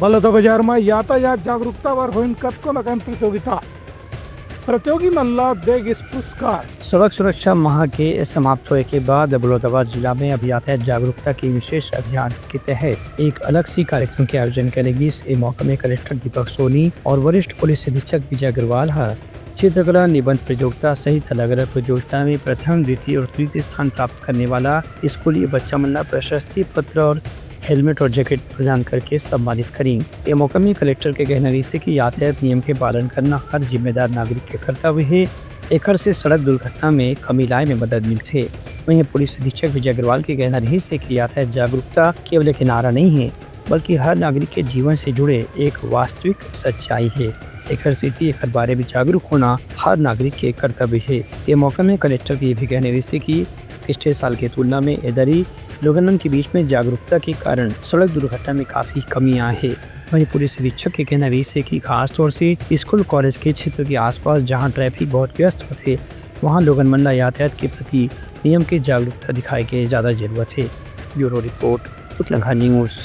बलौदाबाजार में यातायात जागरूकता पर हुई कतको लगन प्रतियोगिता प्रतियोगी मल्ला देग इस पुरस्कार। सड़क सुरक्षा माह के समाप्त होने के बाद बलौदाबाद जिला में अब यातायात जागरूकता की विशेष अभियान के तहत एक अलग सी कार्यक्रम के आयोजन करेगी। इस मौके में कलेक्टर दीपक सोनी और वरिष्ठ पुलिस अधीक्षक विजय अग्रवाल चित्रकला निबंध प्रतियोगिता सहित अलग अलग प्रतियोगिता में प्रथम, द्वितीय और तृतीय स्थान प्राप्त करने वाला स्कूली बच्चा मल्ला प्रशस्ति पत्र और हेलमेट और जैकेट प्रदान करके सम्मानित करें। ये मौके में कलेक्टर के कहना से कि यातायात नियम के पालन करना हर जिम्मेदार नागरिक के कर्तव्य है। एकर से सड़क दुर्घटना में कमी लाए में मदद मिलती। वहीं पुलिस अधीक्षक विजय अग्रवाल के कहना रही से कि यातायात जागरूकता केवल एक नारा नहीं है, बल्कि हर नागरिक के जीवन से जुड़े एक वास्तविक सच्चाई है। एकर से एकर बारे में जागरूक होना हर नागरिक के कर्तव्य है। ये मौके में कलेक्टर के ये भी कहने से कि पिछले साल की तुलना में इधरी लोगों के बीच में जागरूकता के कारण सड़क दुर्घटना में काफी कमी आई है। वहीं पुलिस अधीक्षक के कहना है कि खास तौर से स्कूल कॉलेज के क्षेत्र के आसपास जहां ट्रैफिक बहुत व्यस्त होते, वहां लोगन मन यातायात के प्रति नियम की जागरूकता दिखाई के ज्यादा जरूरत है। Bureau report, Uttarakhand news.